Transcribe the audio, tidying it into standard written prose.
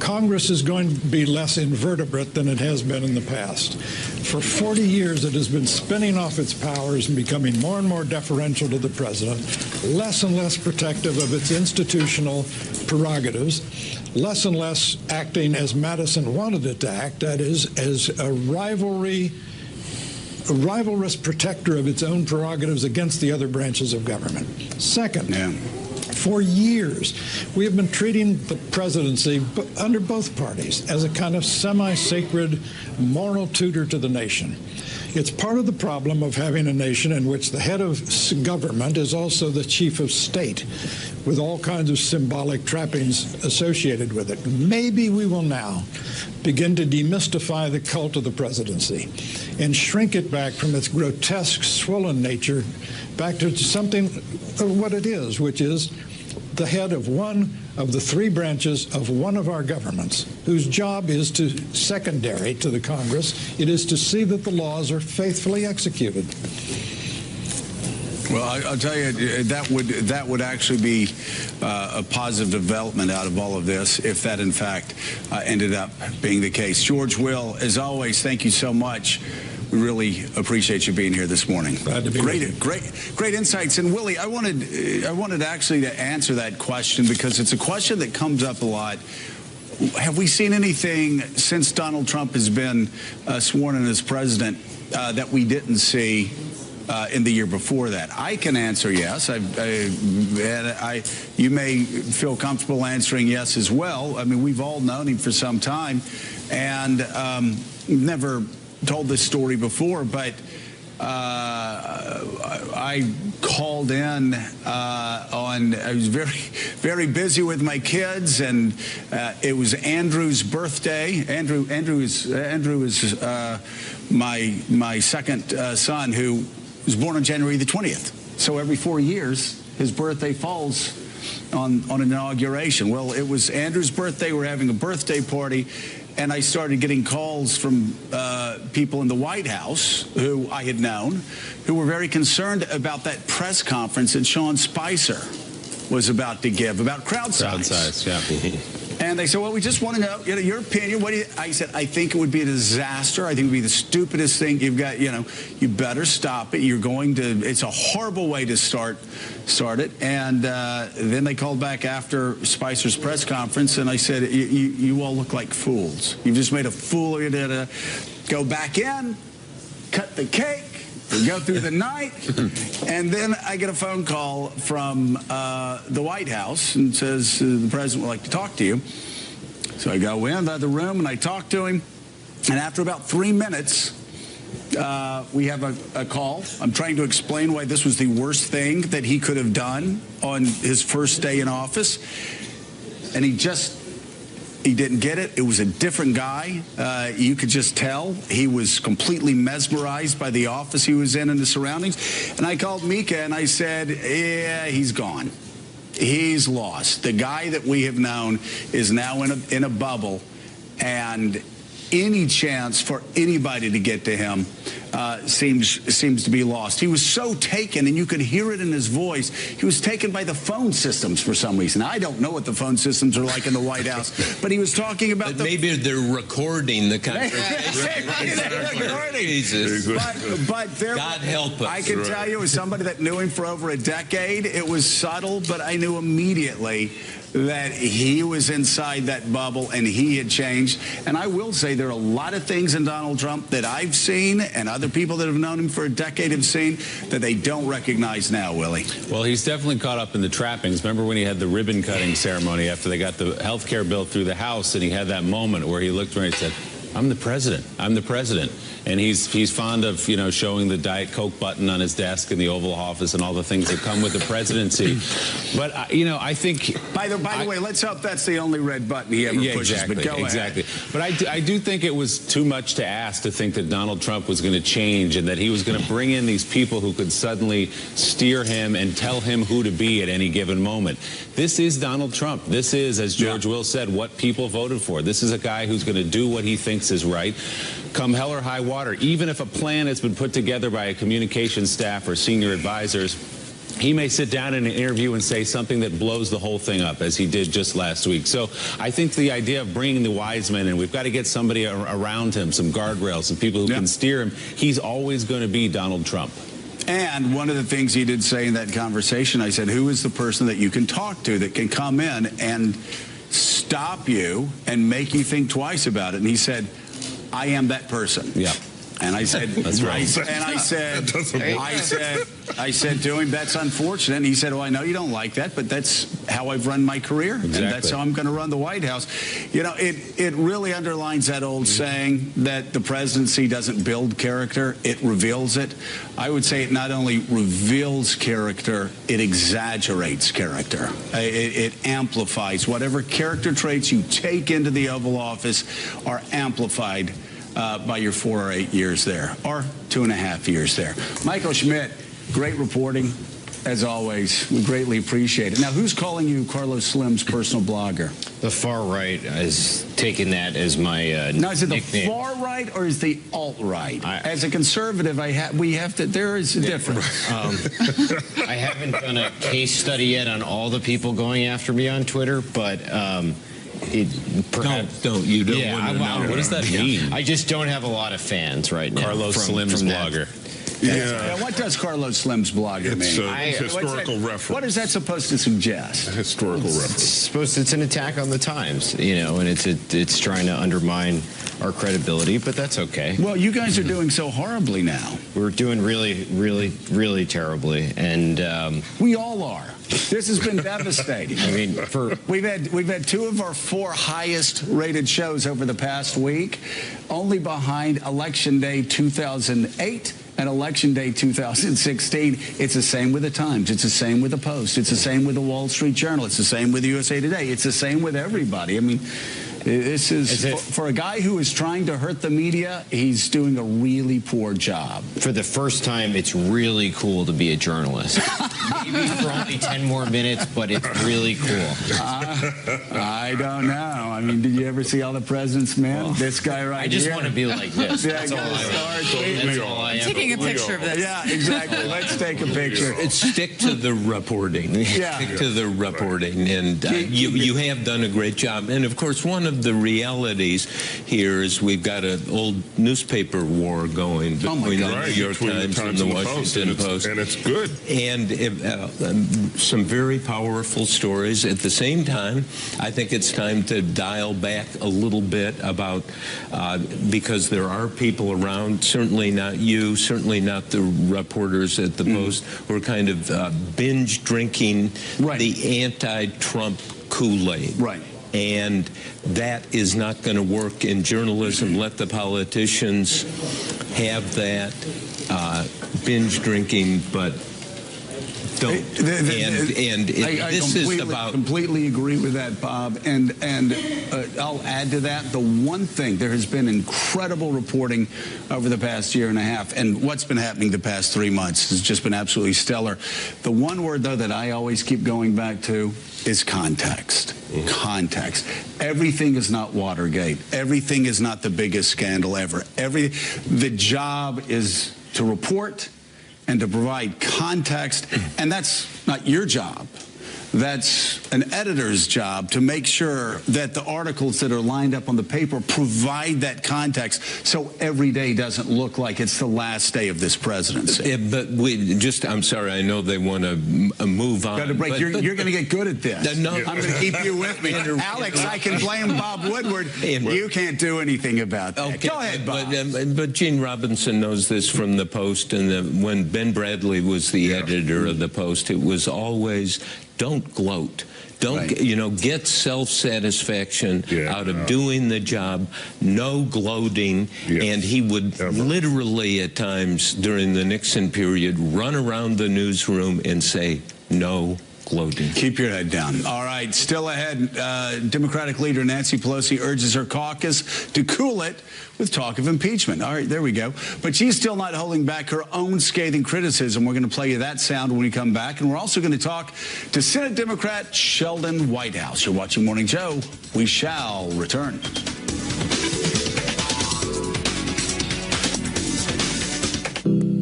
Congress is going to be less invertebrate than it has been in the past. For 40 years, it has been spinning off its powers and becoming more and more deferential to the president, less and less protective of its institutional prerogatives, less and less acting as Madison wanted it to act, that is, as a rivalrous protector of its own prerogatives against the other branches of government. Second, for years, we have been treating the presidency under both parties as a kind of semi-sacred moral tutor to the nation. It's part of the problem of having a nation in which the head of government is also the chief of state, with all kinds of symbolic trappings associated with it. Maybe we will now begin to demystify the cult of the presidency and shrink it back from its grotesque, swollen nature back to something of what it is, which is the head of one of the three branches of one of our governments, whose job is to, secondary to the Congress, it is to see that the laws are faithfully executed. Well, I'll tell you, that would actually be a positive development out of all of this if that, in fact, ended up being the case. George Will, as always, thank you so much. We really appreciate you being here this morning. Glad to be here. Great insights. And Willie, I wanted actually to answer that question because it's a question that comes up a lot. Have we seen anything since Donald Trump has been sworn in as president that we didn't see in the year before that? I can answer yes. You may feel comfortable answering yes as well. I mean, we've all known him for some time, and never told this story before, but I called in I was very busy with my kids, and it was Andrew's birthday. Andrew is my second son, who was born on January the 20th. So every 4 years, his birthday falls on inauguration. Well, it was Andrew's birthday. We're having a birthday party. And I started getting calls from people in the White House who I had known, who were very concerned about that press conference that Sean Spicer was about to give about crowd size. Crowd size, yeah. And they said, well, we just want to know, your opinion. What do you? I said, I think it would be a disaster. I think it would be the stupidest thing. You've got, you better stop it. You're going to. It's a horrible way to start it. And then they called back after Spicer's press conference, and I said, you all look like fools. You've just made a fool of you to go back in, cut the cake. We go through the night, and then I get a phone call from the White House and says the president would like to talk to you. So I go in the room and I talk to him, and after about 3 minutes, we have a call. I'm trying to explain why this was the worst thing that he could have done on his first day in office, and he didn't get it. It was a different guy. You could just tell. He was completely mesmerized by the office he was in and the surroundings. And I called Mika and I said, yeah, he's gone. He's lost. The guy that we have known is now in a bubble, and any chance for anybody to get to him seems to be lost. He was so taken, and you could hear it in his voice. He was taken by the phone systems for some reason. I don't know what the phone systems are like in the White House, but he was talking about maybe they're recording the conversation. But God help us. I can tell you, as somebody that knew him for over a decade, it was subtle, but I knew immediately that he was inside that bubble and he had changed. And I will say there are a lot of things in Donald Trump that I've seen and other people that have known him for a decade have seen that they don't recognize now, Willie. Well, he's definitely caught up in the trappings. Remember when he had the ribbon cutting ceremony after they got the health care bill through the House, and he had that moment where he looked around and said, I'm the president. I'm the president. And he's fond of, showing the Diet Coke button on his desk in the Oval Office and all the things that come with the presidency. But, I think... By the way, let's hope that's the only red button he ever pushes. Exactly, but go exactly. ahead. But I do think it was too much to ask to think that Donald Trump was going to change and that he was going to bring in these people who could suddenly steer him and tell him who to be at any given moment. This is Donald Trump. This is, as George Will said, what people voted for. This is a guy who's going to do what he thinks is right, come hell or high water. Even if a plan has been put together by a communications staff or senior advisors he may sit down in an interview and say something that blows the whole thing up, as he did just last week. So I think the idea of bringing the wise men in, we've got to get somebody around him, some guardrails, some people who can steer him. He's always going to be Donald Trump. And one of the things he did say in that conversation, I said, who is the person that you can talk to that can come in and stop you and make you think twice about it? And he said, I am that person. Yeah. And I said, that's right. I said to him, that's unfortunate. And he said, well, I know you don't like that, but that's how I've run my career. Exactly. And that's how I'm going to run the White House. You know, it really underlines that old saying that the presidency doesn't build character, it reveals it. I would say it not only reveals character, it exaggerates character. It amplifies. Whatever character traits you take into the Oval Office are amplified by your 4 or 8 years there, or 2.5 years there. Michael Schmidt, great reporting, as always. We greatly appreciate it. Now, who's calling you Carlos Slim's personal blogger? The far right is taking that as my Now, is it nickname. the far right or is the alt-right? As a conservative, there is a difference. I haven't done a case study yet on all the people going after me on Twitter, but perhaps Don't you don't yeah, want to know. What does that mean? I just don't have a lot of fans right now. Carlos Slim's blogger. Yeah. What does Carlos Slim's blogger mean? It's a historical reference. What is that supposed to suggest? A historical reference. It's an attack on the Times, you know, and it's trying to undermine our credibility, but that's okay. Well, you guys are doing so horribly now. We're doing really, really, really terribly, and we all are. This has been devastating. I mean, we've had 2 of our 4 highest rated shows over the past week, only behind Election Day 2008 and Election Day 2016. It's the same with the Times. It's the same with the Post. It's the same with the Wall Street Journal. It's the same with USA Today. It's the same with everybody. I mean, this is for a guy who is trying to hurt the media, he's doing a really poor job. For the first time, it's really cool to be a journalist. Maybe for only 10 more minutes, but it's really cool. I don't know. I mean, did you ever see All the President's Men? Well, this guy right here. I just want to be like this. That's all I am. Taking a picture of this. Yeah, exactly. Let's take a picture. Stick to the reporting. Yeah. Stick to the reporting. And you have done a great job. And, of course, one of the realities here is we've got an old newspaper war going between the New York Times and the Washington Post. And it's good. And some very powerful stories. At the same time, I think it's time to dial back a little bit about, because there are people around, certainly not you, certainly not the reporters at the Post, who are kind of binge drinking the anti-Trump Kool-Aid. Right. And that is not going to work in journalism. Let the politicians have that binge drinking, but don't. I completely agree with that, Bob. And I'll add to that the one thing. There has been incredible reporting over the past year and a half, and what's been happening the past 3 months has just been absolutely stellar. The one word, though, that I always keep going back to is context. Context. Everything is not Watergate. Everything is not the biggest scandal ever. The job is to report and to provide context, and that's not your job. That's an editor's job to make sure that the articles that are lined up on the paper provide that context so every day doesn't look like it's the last day of this presidency. But I'm sorry, I know they want to move on. Got a break. You're going to get good at this. No, I'm going to keep you with me. Alex, I can blame Bob Woodward. You can't do anything about that. Okay, Go ahead, Bob. But Gene Robinson knows this from the Post, and when Ben Bradley was the editor of the Post, it was always, don't gloat. Don't, get self-satisfaction out of doing the job, no gloating. And he would literally at times during the Nixon period run around the newsroom and say, no gloating. Keep your head down. All right, still ahead, Democratic leader Nancy Pelosi urges her caucus to cool it with talk of impeachment. All right, there we go. But she's still not holding back her own scathing criticism. We're going to play you that sound when we come back. And we're also going to talk to Senate Democrat Sheldon Whitehouse. You're watching Morning Joe. We shall return.